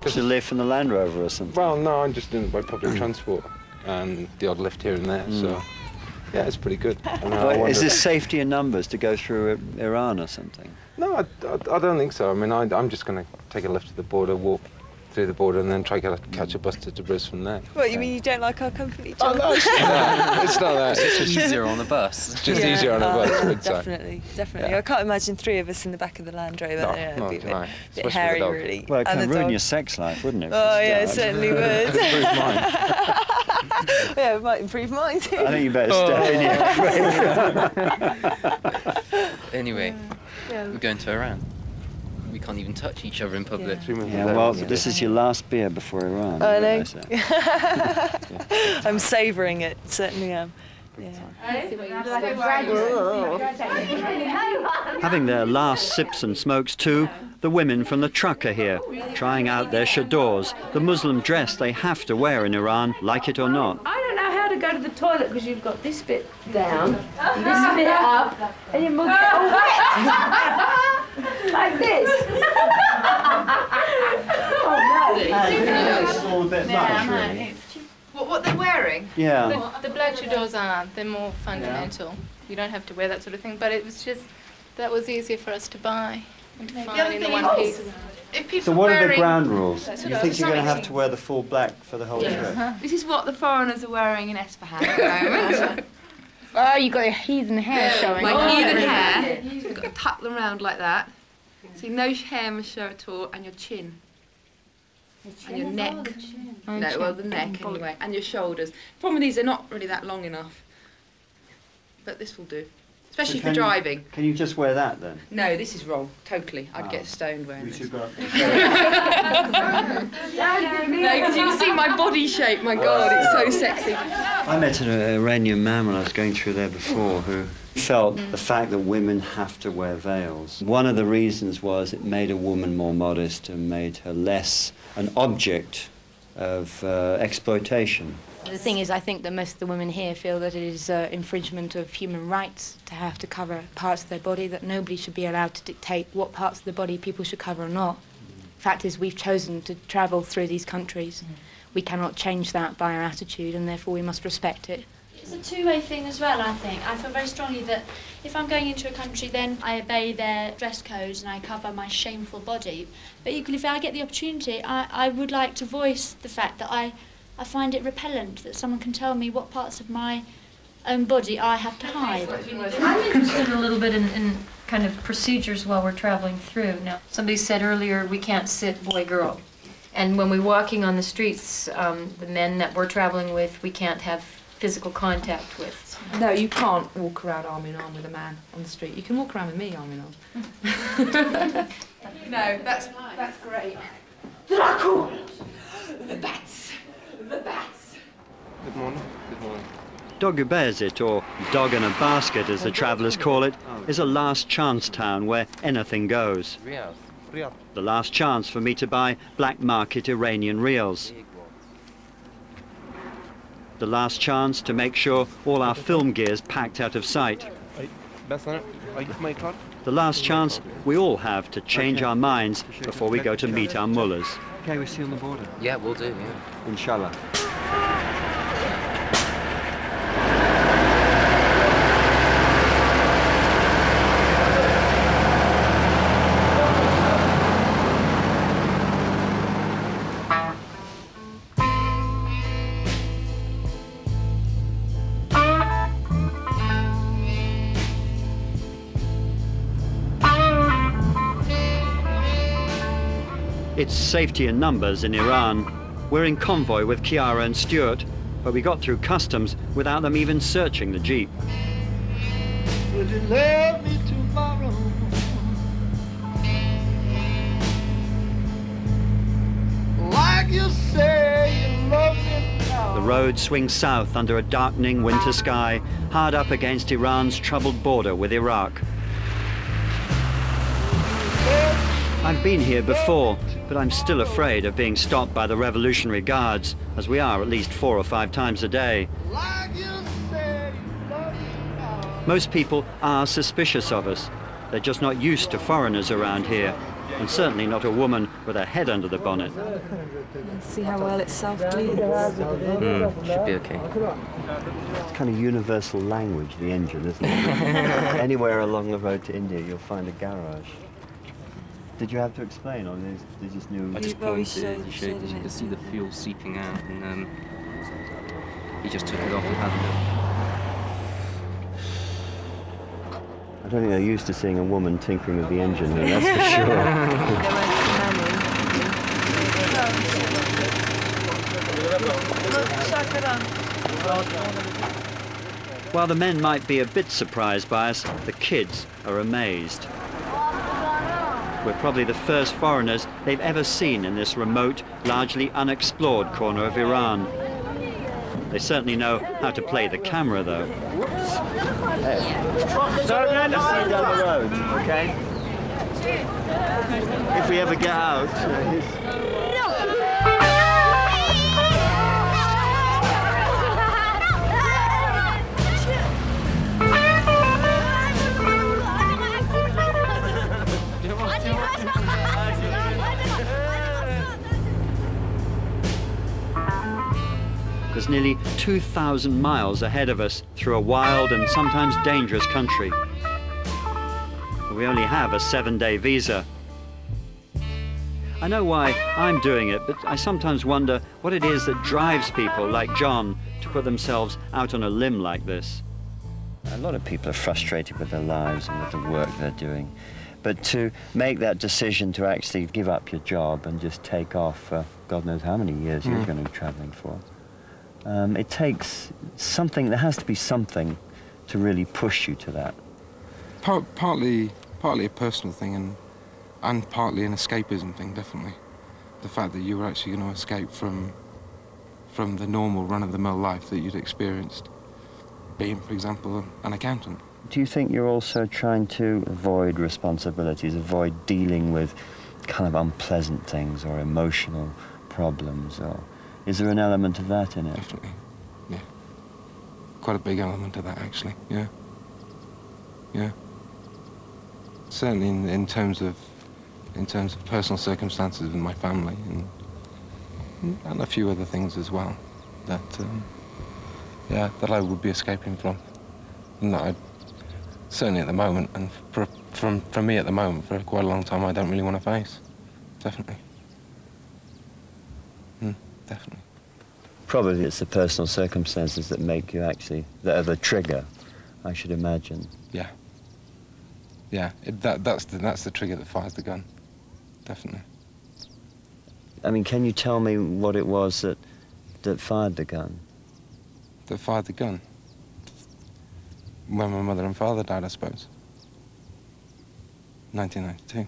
To live from the Land Rover or something? Well, no, I'm just doing it by public transport and the odd lift here and there, so yeah, it's pretty good. Is this safety in numbers to go through Iran or something? No, I don't think so. I mean, I'm just going to take a lift to the border, walk through the border and then try to catch a bus to Tabriz from there. What, you mean you don't like our company, John? Oh, no, it's not that. It's just easier on a bus. It's just easier on a bus, big time. Definitely. Yeah. I can't imagine three of us in the back of the Land Rover. No, It'd no, be a bit Especially hairy, the dog. really. Well, it And can the ruin dog. your sex life, wouldn't it? Oh, yeah, it certainly would. It'd improve mine. Yeah, it might improve mine too. I think you better step in here. Anyway, we're going to Iran. We can't even touch each other in public. Yeah, well, this is your last beer before Iran. I know. I'm savouring it, certainly am. Yeah. Having their last sips and smokes too, the women from the truck are here, trying out their chadors, the Muslim dress they have to wear in Iran, like it or not. I don't know how to go to the toilet because you've got this bit down, and this bit up, and your mug get all wet. Like this. Oh no. It's all a bit much, really. What they're wearing? Yeah. The black chadors they're more fundamental. You don't have to wear that sort of thing, but it was just, that was easier for us to buy and to find in the one piece. If people So what are the wearing- ground rules? You think you're going to have to wear the full black for the whole trip? This is what the foreigners are wearing in Esfahan at the moment. Oh, you got your heathen hair showing. My heathen hair, you've got to tuck them round like that. So no hair must show at all, and your chin. And your neck. No, well, the neck anyway, and your shoulders. Problem with these, they're not really that long enough. But this will do. Especially for driving. Can you just wear that then? No, this is wrong, totally. I'd get stoned wearing this. Got... No, because you can see my body shape, my God, it's so sexy. I met an Iranian man when I was going through there before who felt the fact that women have to wear veils. One of the reasons was it made a woman more modest and made her less an object of exploitation. The thing is, I think that most of the women here feel that it is infringement of human rights to have to cover parts of their body, that nobody should be allowed to dictate what parts of the body people should cover or not. The fact is, we've chosen to travel through these countries. We cannot change that by our attitude, and therefore we must respect it. It's a two-way thing as well, I think. I feel very strongly that if I'm going into a country, then I obey their dress codes and I cover my shameful body. But equally, if I get the opportunity, I would like to voice the fact that I find it repellent that someone can tell me what parts of my own body I have to hide. I'm interested a little bit in kind of procedures while we're traveling through. Now, somebody said earlier we can't sit boy-girl. And when we're walking on the streets, the men that we're traveling with, we can't have physical contact with. No, you can't walk around arm in arm with a man on the street. You can walk around with me arm in arm. No, that's great. Dracula! The bats! The bats! Good morning. Good morning. Dogubezit, or Dog in a Basket as the travellers call it, is a last chance town where anything goes. The last chance for me to buy black market Iranian reals. The last chance to make sure all our film gear's packed out of sight. The last chance we all have to change our minds before we go to meet our mullahs. Okay, we'll see you on the border. Yeah, we'll do, yeah. Inshallah. It's safety in numbers in Iran. We're in convoy with Chiara and Stuart, but we got through customs without them even searching the Jeep. Would you love me tomorrow? Like you say you love me now. The road swings south under a darkening winter sky, hard up against Iran's troubled border with Iraq. I've been here before, but I'm still afraid of being stopped by the Revolutionary Guards, as we are at least 4 or 5 times a day. Most people are suspicious of us. They're just not used to foreigners around here. and certainly not a woman with her head under the bonnet. See how well it self-bleeds. Should be okay. It's kind of universal language, the engine, isn't it? Anywhere along the road to India, you'll find a garage. Did you have to explain, or they just knew? I just pointed, you could see the fuel seeping out, and he just took it off and had it. I don't think they're used to seeing a woman tinkering with the engine, though, that's for sure. There weren't While the men might be a bit surprised by us, the kids are amazed. We're probably the first foreigners they've ever seen in this remote, largely unexplored corner of Iran. They certainly know how to play the camera, though. Don't let us see down the road, okay? If we ever get out. There's nearly 2,000 miles ahead of us through a wild and sometimes dangerous country. We only have a 7-day visa. I know why I'm doing it, but I sometimes wonder what it is that drives people like John to put themselves out on a limb like this. A lot of people are frustrated with their lives and with the work they're doing. But to make that decision to actually give up your job and just take off for God knows how many years you're going to be traveling for, it takes something, there has to be something to really push you to that. Partly a personal thing and partly an escapism thing, definitely. The fact that you were actually going to escape from the normal run-of-the-mill life that you'd experienced being, for example, an accountant. Do you think you're also trying to avoid responsibilities, avoid dealing with kind of unpleasant things or emotional problems, or is there an element of that in it? Definitely, yeah. Quite a big element of that, actually, yeah. Yeah. Certainly in terms of personal circumstances with my family and a few other things as well that that I would be escaping from, and that I certainly at the moment, and from me at the moment for quite a long time, I don't really want to face. Definitely. Definitely. Probably it's the personal circumstances that make you actually, that are the trigger, I should imagine. Yeah. Yeah, that's the trigger that fires the gun. Definitely. I mean, can you tell me what it was that fired the gun? That fired the gun? When my mother and father died, I suppose. 1992.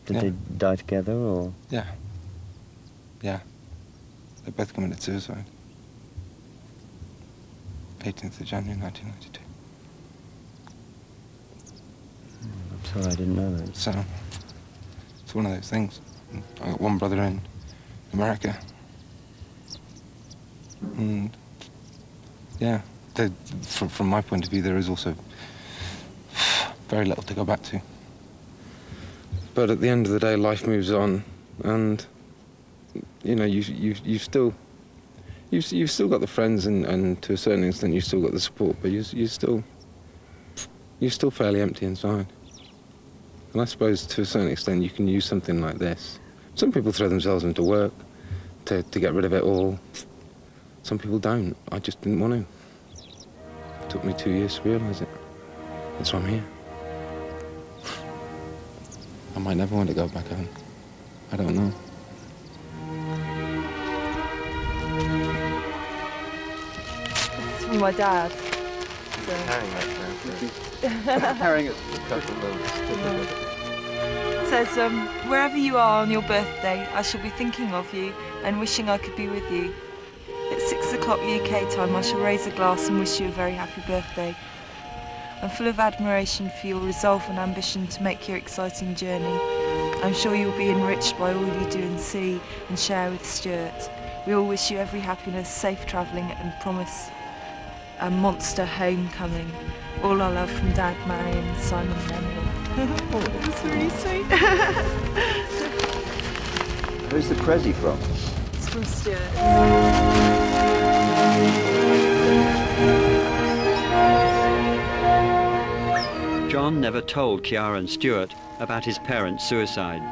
Did they die together, or? Yeah. Yeah. They both committed suicide. 18th of January, 1992. I'm sorry, I didn't know that. So, it's one of those things. I got one brother in America. And, yeah, from my point of view, there is also very little to go back to. But at the end of the day, life moves on, and you know, you've still got the friends, and to a certain extent, you've still got the support, but you're still fairly empty inside. And I suppose to a certain extent, you can use something like this. Some people throw themselves into work to get rid of it all. Some people don't. I just didn't want to. It took me 2 years to realise it. That's why I'm here. I might never want to go back home. I don't know. It's from my dad. So. Carrying it for a couple of months. It says, wherever you are on your birthday, I shall be thinking of you and wishing I could be with you. At 6 o'clock UK time, I shall raise a glass and wish you a very happy birthday. I'm full of admiration for your resolve and ambition to make your exciting journey. I'm sure you'll be enriched by all you do and see and share with Stuart. We all wish you every happiness, safe travelling, and promise a monster homecoming. All our love from Dad, Marion, Simon and Emily. It's really sweet. Where's the Prezi from? It's from Stuart. John never told Chiara and Stuart about his parents' suicide.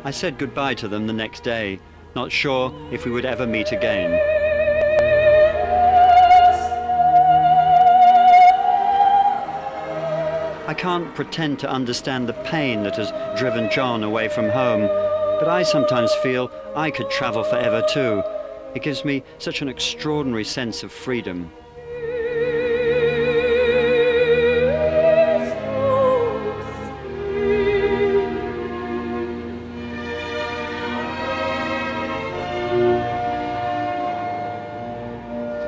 I said goodbye to them the next day, not sure if we would ever meet again. I can't pretend to understand the pain that has driven John away from home, but I sometimes feel I could travel forever too. It gives me such an extraordinary sense of freedom.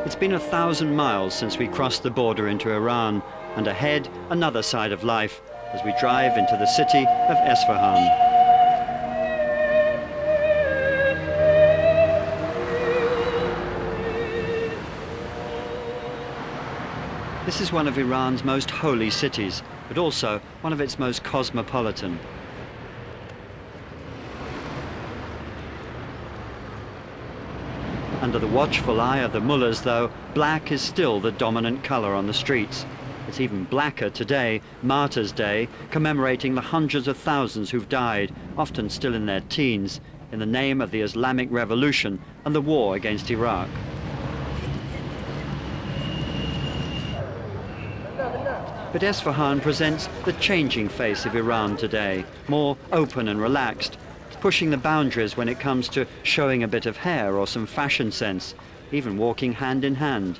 It's been 1,000 miles since we crossed the border into Iran, and ahead another side of life as we drive into the city of Isfahan. This is one of Iran's most holy cities, but also one of its most cosmopolitan. Under the watchful eye of the mullahs, though, black is still the dominant colour on the streets. It's even blacker today, Martyrs' Day, commemorating the hundreds of thousands who've died, often still in their teens, in the name of the Islamic Revolution and the war against Iraq. But Isfahan presents the changing face of Iran today, more open and relaxed, pushing the boundaries when it comes to showing a bit of hair or some fashion sense, even walking hand in hand.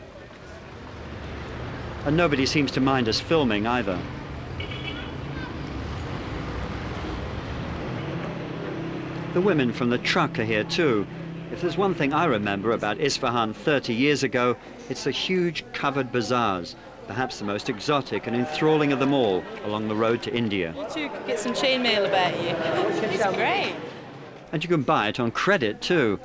And nobody seems to mind us filming either. The women from the truck are here too. If there's one thing I remember about Isfahan 30 years ago, it's the huge covered bazaars, perhaps the most exotic and enthralling of them all along the road to India. You two could get some chainmail about you. It's great. And you can buy it on credit too.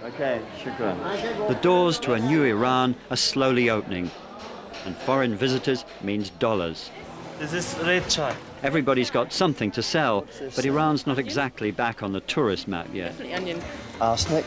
Okay, shukran. The doors to a new Iran are slowly opening, and foreign visitors means dollars. This is red chai. Everybody's got something to sell, but Iran's not exactly back on the tourist map yet. Definitely onion. Arsenic.